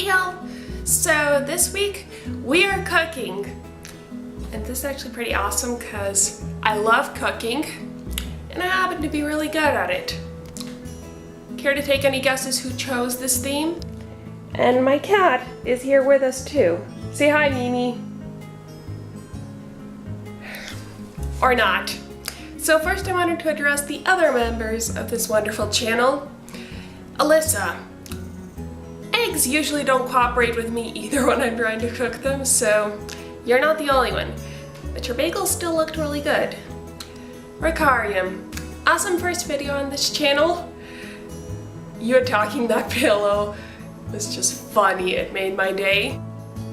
Hey y'all! So this week we are cooking, and this is actually pretty awesome because I love cooking and I happen to be really good at it. Care to take any guesses who chose this theme? And my cat is here with us too. Say hi, Mimi. Or not. So first I wanted to address the other members of this wonderful channel. Alyssa. Eggs usually don't cooperate with me either when I'm trying to cook them, so you're not the only one. But your bagels still looked really good. Ricarium. Awesome first video on this channel. You attacking that pillow was just funny. It made my day.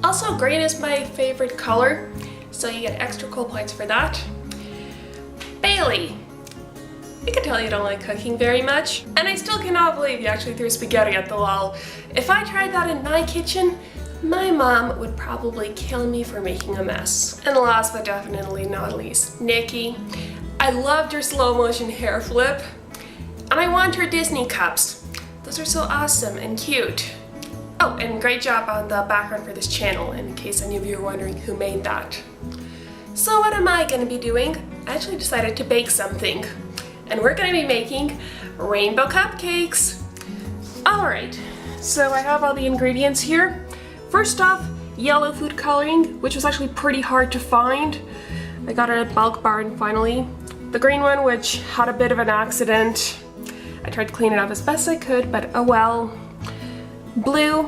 Also, green is my favorite color, so you get extra cool points for that. Bailey. I can tell you don't like cooking very much, and I still cannot believe you actually threw spaghetti at the wall. If I tried that in my kitchen, my mom would probably kill me for making a mess. And last but definitely not least, Nikki. I loved your slow motion hair flip, and I want your Disney cups. Those are so awesome and cute. Oh, and great job on the background for this channel, in case any of you are wondering who made that. So what am I gonna be doing? I actually decided to bake something. And we're gonna be making rainbow cupcakes. Alright, so I have all the ingredients here. First off, yellow food coloring, which was actually pretty hard to find. I got it at Bulk Barn finally. The green one, which had a bit of an accident. I tried to clean it up as best I could, but oh well. Blue,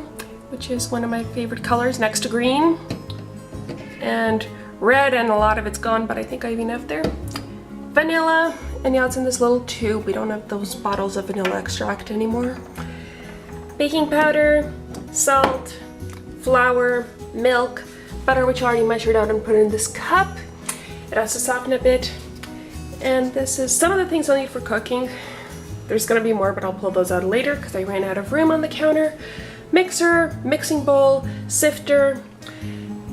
which is one of my favorite colors next to green. And red, and a lot of it's gone, but I think I have enough there. Vanilla, and yeah, it's in this little tube. We don't have those bottles of vanilla extract anymore. Baking powder, salt, flour, milk, butter, which I already measured out and put in this cup. It has to soften a bit. And this is some of the things I'll need for cooking. There's gonna be more, but I'll pull those out later because I ran out of room on the counter. Mixer, mixing bowl, sifter,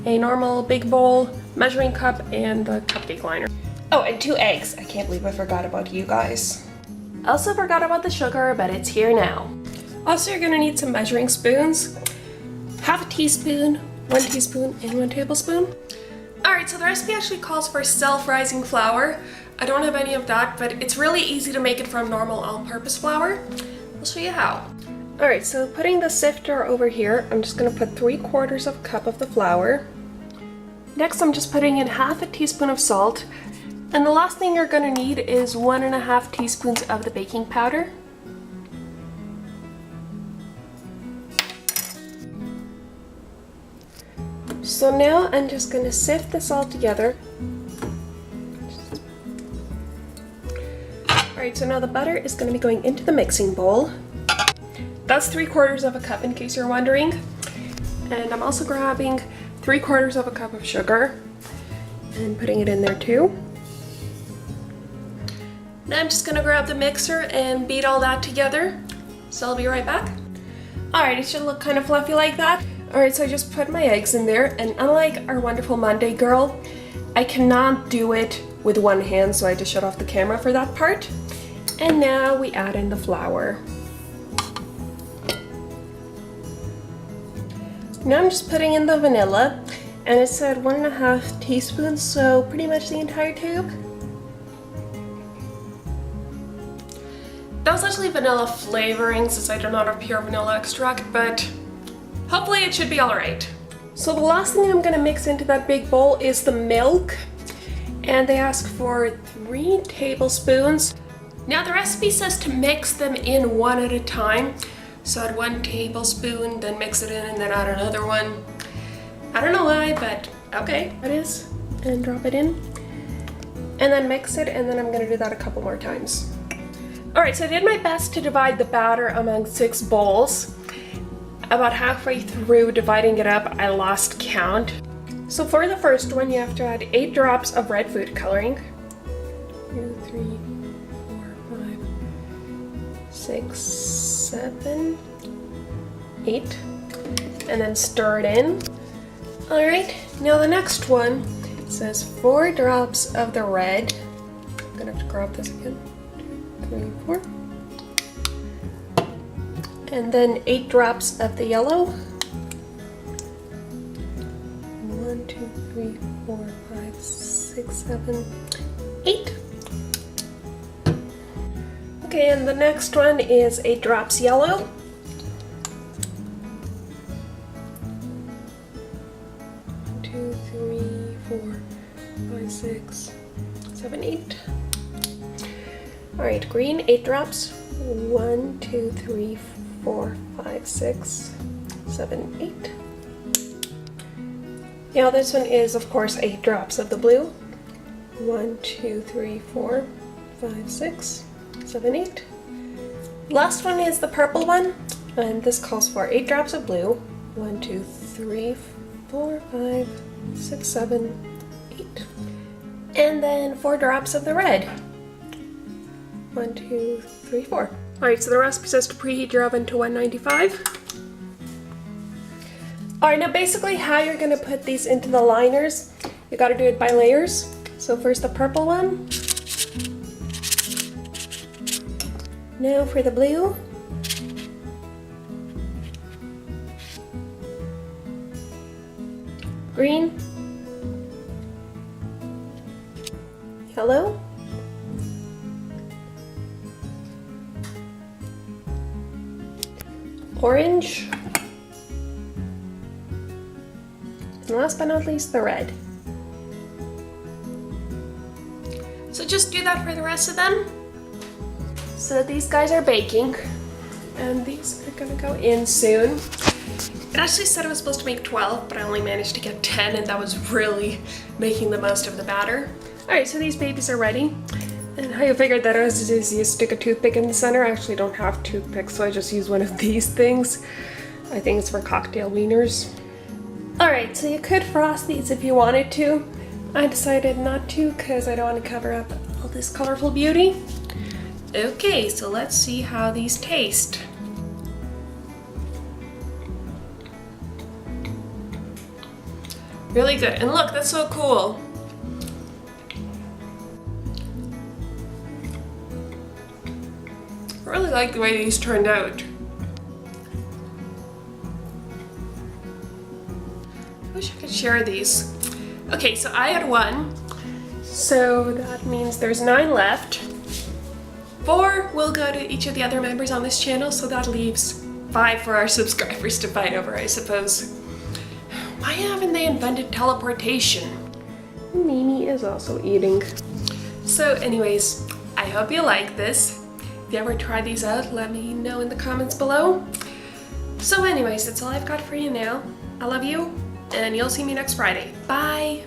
a normal big bowl, measuring cup, and the cupcake liner. Oh, and 2 eggs. I can't believe I forgot about you guys. Also forgot about the sugar, but it's here now. Also, you're gonna need some measuring spoons. Half a teaspoon, 1 teaspoon, and 1 tablespoon. Alright, so the recipe actually calls for self-rising flour. I don't have any of that, but it's really easy to make it from normal all-purpose flour. I'll show you how. Alright, so putting the sifter over here, I'm just gonna put 3/4 of a cup of the flour. Next, I'm just putting in half a teaspoon of salt. And the last thing you're gonna need is 1.5 teaspoons of the baking powder. So now I'm just gonna sift this all together. Alright, so now the butter is gonna be going into the mixing bowl. That's 3/4 of a cup in case you're wondering. And I'm also grabbing 3/4 of a cup of sugar and putting it in there too. Now I'm just gonna grab the mixer and beat all that together. So I'll be right back. Alright, it should look kind of fluffy like that. Alright, so I just put my eggs in there, and unlike our wonderful Monday girl, I cannot do it with one hand, so I just shut off the camera for that part. And now we add in the flour. Now I'm just putting in the vanilla, and it said 1.5 teaspoons, so pretty much the entire tube. That was actually vanilla flavoring since I do not have pure vanilla extract, but hopefully it should be alright. So the last thing I'm gonna mix into that big bowl is the milk, and they ask for 3 tablespoons. Now the recipe says to mix them in one at a time. So add 1 tablespoon, then mix it in, and then add another one. I don't know why, but okay, it is. And drop it in. And then mix it, and then I'm gonna do that a couple more times. Alright, so I did my best to divide the batter among 6 bowls. About halfway through dividing it up, I lost count. So for the first one, you have to add 8 drops of red food coloring. 2, 3, 4, 5, 6, 7, 8. And then stir it in. Alright, now the next one says 4 drops of the red. I'm gonna have to grab this again. 2, 3, 4. And then 8 drops of the yellow. 4, 5, 6, 7, 8. Okay, and the next one is 8 drops yellow. 2, 3, 4, 5, 6, 7, 8. Alright, green, 8 drops. 1, 2, 3, 4, 5, 6, 7, 8. Now this one is, of course, 8 drops of the blue. 1, 2, 3, 4, 5, 6, 7, 8. Last one is the purple one, and this calls for 8 drops of blue. 1, 2, 3, 4, 5, 6, 7, 8. And then 4 drops of the red. 1, 2, 3, 4. Alright, so the recipe says to preheat your oven to 195. Alright, now basically how you're going to put these into the liners, you got to do it by layers. So first the purple one. Now for the blue. Green. Yellow. Orange. And last but not least, the red. So just do that for the rest of them. So these guys are baking, and these are gonna go in soon. It actually said it was supposed to make 12, but I only managed to get 10, and that was really making the most of the batter. Alright, so these babies are ready. And how you figured that out is you stick a toothpick in the center. I actually don't have toothpicks, so I just use one of these things. I think it's for cocktail wieners. Alright, so you could frost these if you wanted to. I decided not to because I don't want to cover up all this colorful beauty. Okay, so let's see how these taste. Really good. And look, that's so cool. I really like the way these turned out. I wish I could share these. Okay, so I had 1, so that means there's 9 left. 4 will go to each of the other members on this channel, so that leaves 5 for our subscribers to fight over, I suppose. Why haven't they invented teleportation? Mimi is also eating. So anyways, I hope you like this. If you ever try these out, let me know in the comments below. So anyways, that's all I've got for you now. I love you, and you'll see me next Friday. Bye!